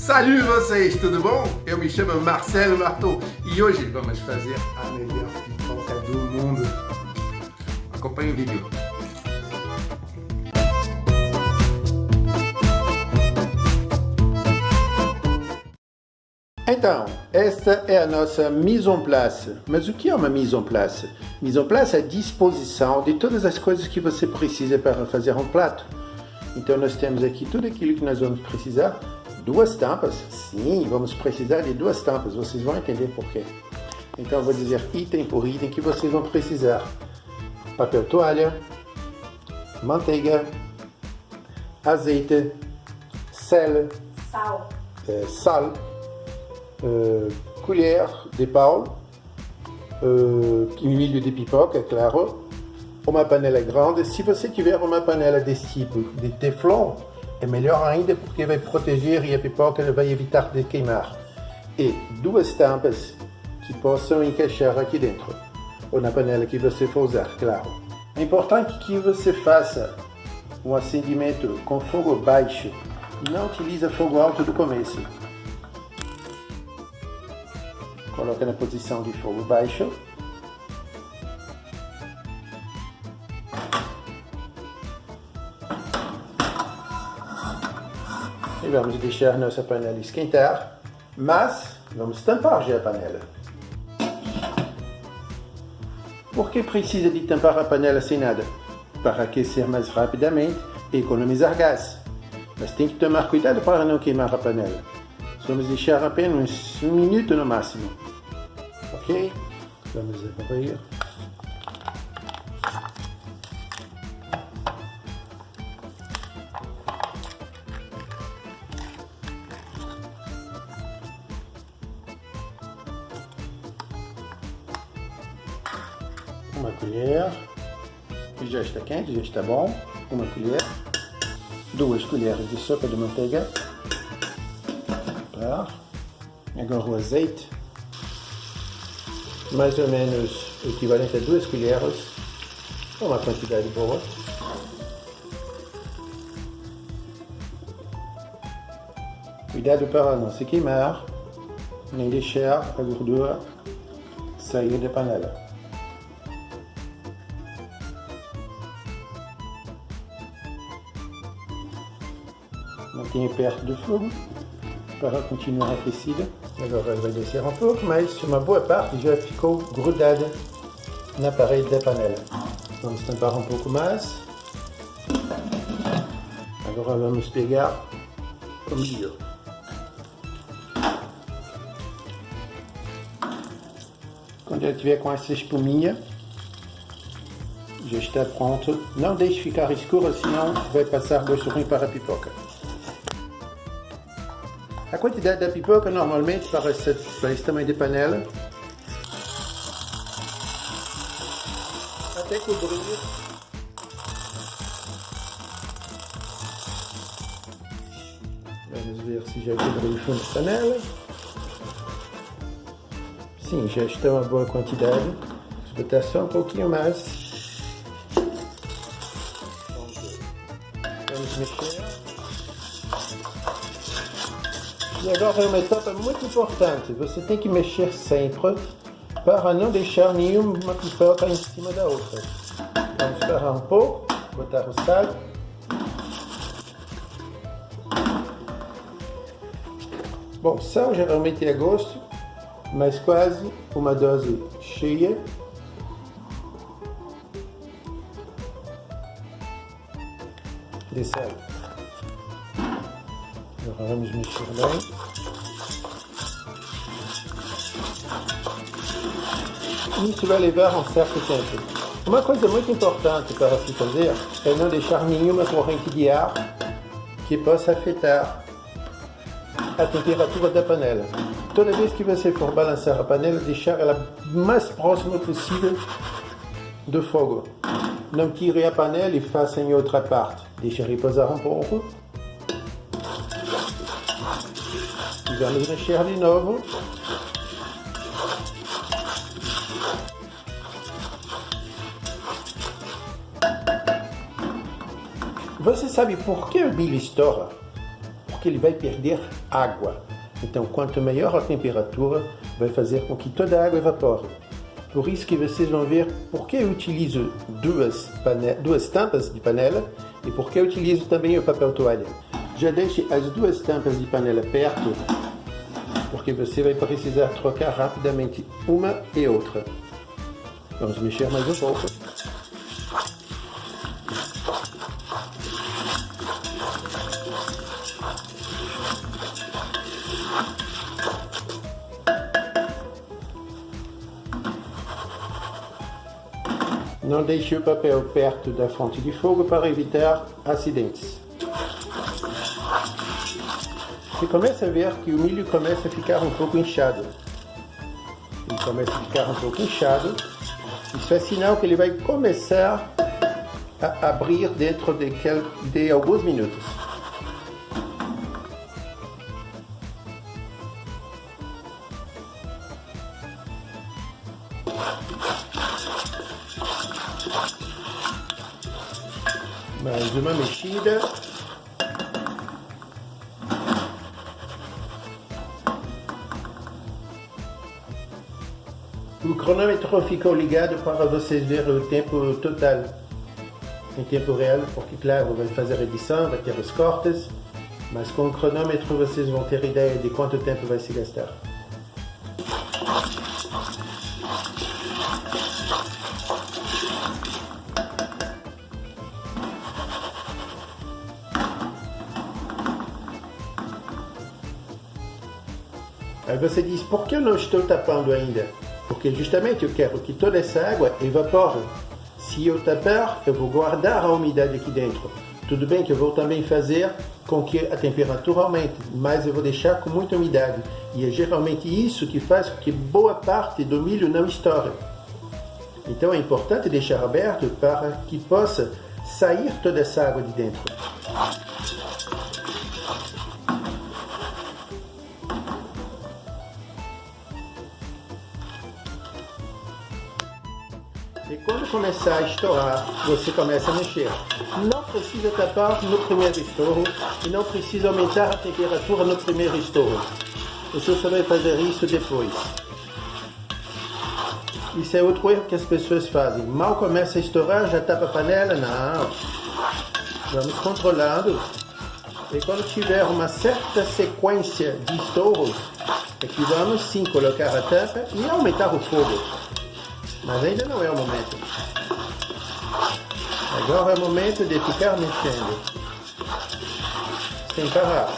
Salut vocês, tudo bom? Eu me chamo Marcelo Martou e hoje vamos fazer a melhor pipoca do mundo. Acompanhe o vídeo. Então, esta é a nossa mise en place. Mas o que é uma mise en place? Mise en place é a disposição de todas as coisas que você precisa para fazer um prato. Então nós temos aqui tudo aquilo que nós vamos precisar. 2 tampas, sim, vamos precisar de 2 tampas, vocês vão entender por quê. Então eu vou dizer item por item que vocês vão precisar. Papel toalha, manteiga, azeite, sal, colher de pau, milho de pipoca, é claro, uma panela grande. Se você tiver uma panela desse tipo de teflon, é melhor ainda porque vai proteger e a pipoca vai evitar de queimar. E 2 tampas que possam encaixar aqui dentro, ou na panela que você for usar, claro. É importante que você faça um acendimento com fogo baixo, não utilize fogo alto do começo. Coloca na posição de fogo baixo. E vamos deixar nossa panela esquentar, mas vamos tampar já a panela. Por que precisa de tampar a panela sem nada? Para aquecer mais rapidamente e economizar gás. Mas tem que tomar cuidado para não queimar a panela. Vamos deixar apenas 1 minuto no máximo. Ok? Vamos abrir. Uma colher, que já está quente, já está bom. Uma colher, 2 colheres de sopa de manteiga. Agora o azeite, mais ou menos equivalente a 2 colheres, uma quantidade boa. Cuidado para não se queimar, nem deixar a gordura sair da panela. Mantenha perto do fogo para continuar aquecida. Agora vai descer um pouco, mas uma boa parte já ficou grudada na parede da panela. Vamos tampar um pouco mais. Agora vamos pegar o milho. Quando ele estiver com essa espuminha, já está pronto. Não deixe ficar escuro, senão vai passar gosto ruim para a pipoca. A quantidade da pipoca normalmente para esse tamanho de panela, até cobrir. Vamos ver se já cobriu o fundo da panela. Sim, já está uma boa quantidade. Vamos botar só um pouquinho mais. Vamos mexer. E agora é uma etapa muito importante, você tem que mexer sempre para não deixar nenhuma pipoca em cima da outra. Vamos parar um pouco, botar o sal. Bom, sal geralmente é a gosto, mas quase uma dose cheia. De sal. Agora vamos mexer bem. Isso vai levar um certo tempo. Uma coisa muito importante para se fazer é não deixar nenhuma corrente de ar que possa afetar a temperatura da panela. Toda vez que você for balançar a panela, deixar ela mais próxima possível do fogo. Não tire a panela e faça em outra parte. Deixe repousar um pouco. E vamos mexer de novo. Você sabe por que o milho estoura? porque ele vai perder água. Então, quanto maior a temperatura, vai fazer com que toda a água evapore. Por isso que vocês vão ver por que eu utilizo duas tampas de panela e por que eu utilizo também o papel toalha. Já deixe as duas tampas de panela perto, porque você vai precisar trocar rapidamente uma e outra. Vamos mexer mais um pouco. Não deixe o papel perto da fonte de fogo para evitar acidentes. Você começa a ver que o milho começa a ficar um pouco inchado. Ele começa a ficar um pouco inchado. Isso é sinal que ele vai começar a abrir dentro de alguns minutos. Mais uma mexida. O cronômetro ficou ligado para vocês verem o tempo total em tempo real, porque claro, vai fazer a edição, vai ter os cortes, mas com o cronômetro vocês vão ter ideia de quanto tempo vai se gastar. Aí você diz, por que eu não estou tapando ainda? Porque justamente eu quero que toda essa água evapore. Se eu tapar, eu vou guardar a umidade aqui dentro. Tudo bem que eu vou também fazer com que a temperatura aumente, mas eu vou deixar com muita umidade. E é geralmente isso que faz com que boa parte do milho não estoure. Então é importante deixar aberto para que possa sair toda essa água de dentro. E quando começar a estourar, você começa a mexer. Não precisa tapar no primeiro estouro e não precisa aumentar a temperatura no primeiro estouro. Você só vai fazer isso depois. Isso é outro erro que as pessoas fazem. Mal começa a estourar, já tapa a panela? Não. Vamos controlando. E quando tiver uma certa sequência de estouros, é que vamos sim colocar a tampa e aumentar o fogo. Mas ainda não é o momento. Agora é o momento de ficar mexendo. Sem parar.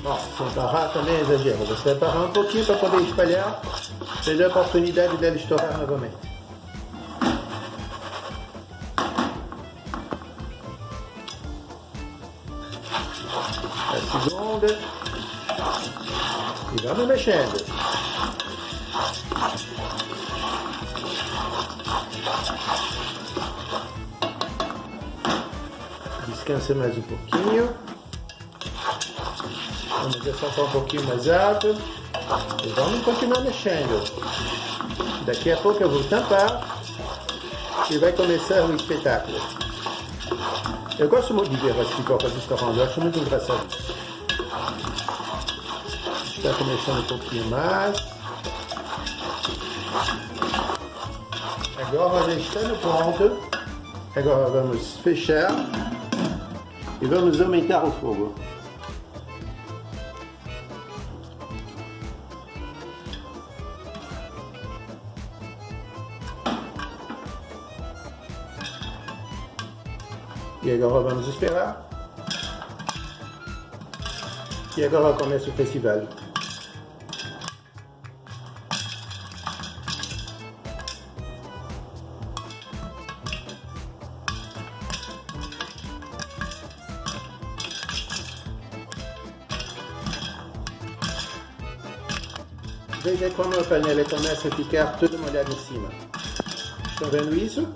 Bom, sem parar também é exagero. Você vai parar um pouquinho para poder espalhar. Ter a oportunidade dela estourar novamente. A segunda. E vamos mexendo. Descansa mais um pouquinho. Vamos deixar só um pouquinho mais alto. E vamos continuar mexendo. Daqui a pouco eu vou tampar e vai começar o espetáculo. Eu gosto muito de ver as pipocas estourando, eu acho muito engraçado. Está começando um pouquinho mais. Agora já está no ponto. Agora vamos fechar e vamos aumentar o fogo. E agora vamos esperar. E agora começa o festival. Veja como a panela começa a ficar toda molhada em cima. Estão vendo isso?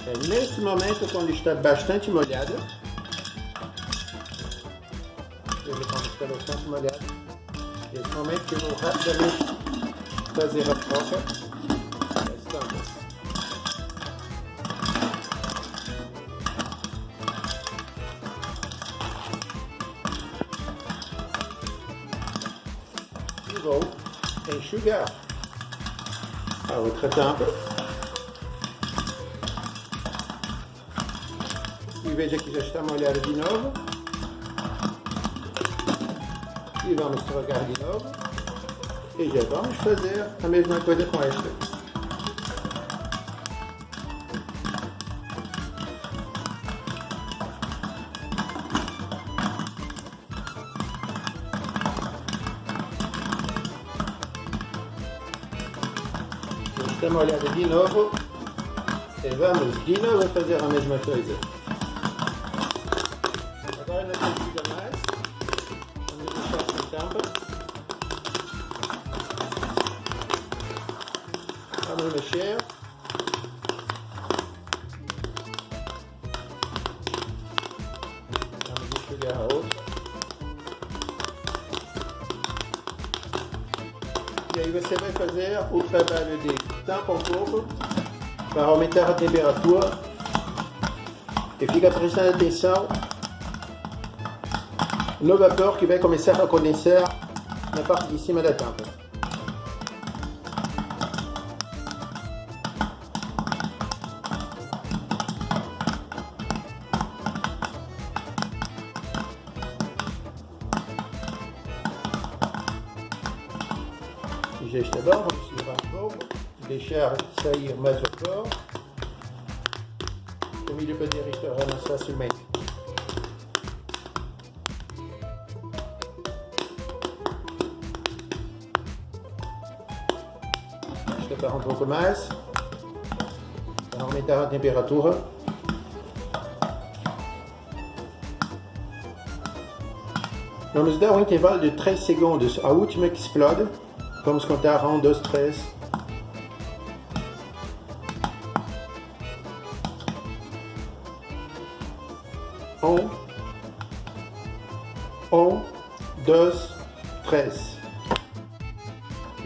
É nesse momento, quando está bastante molhada, veja quando está bastante molhada, é esse momento que eu vou rapidamente fazer a troca das tampas. e vou enxugar a outra tampa. E veja que já está molhada de novo. E vamos trocar de novo. E já vamos fazer a mesma coisa com esta. Está molhada de novo. E vamos de novo fazer a mesma coisa. Agora não precisa mais. Vamos deixar sem tampa. Vamos mexer. Vamos enxugar a outra. E aí você vai fazer o trabalho de tampa um pouco para aumentar a temperatura e fica prestando atenção no vapor que vai começar a condensar na parte de cima da tampa. Já está bom, vamos tirar um pouco, deixar sair mais vapor. O milho pode restaurar mais facilmente. Destapar um pouco mais, para aumentar a temperatura. Vamos dar um intervalo de 3 segundos. A última que explode. Vamos contar 1, 2, 3. 1, 2, 3.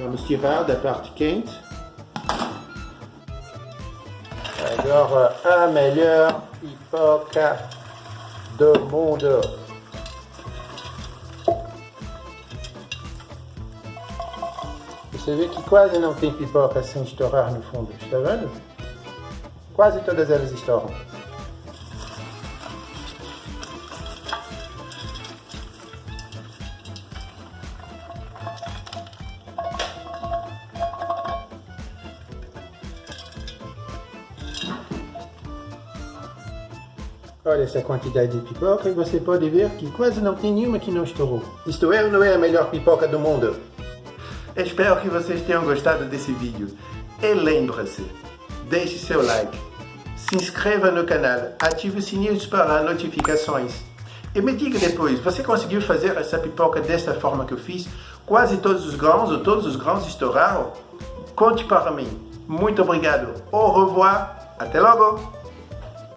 Vamos tirar da parte quente. Agora a melhor pipoca do mundo. Você vê que quase não tem pipoca sem estourar no fundo, está vendo? Quase todas elas estouram. Olha essa quantidade de pipoca e você pode ver que quase não tem nenhuma que não estourou. Isto é ou não é a melhor pipoca do mundo? Espero que vocês tenham gostado desse vídeo. E lembre-se, deixe seu like, se inscreva no canal, ative o sininho para notificações. E me diga depois, você conseguiu fazer essa pipoca desta forma que eu fiz? Quase todos os grãos ou todos os grãos estouraram? Conte para mim. Muito obrigado. Au revoir. Até logo.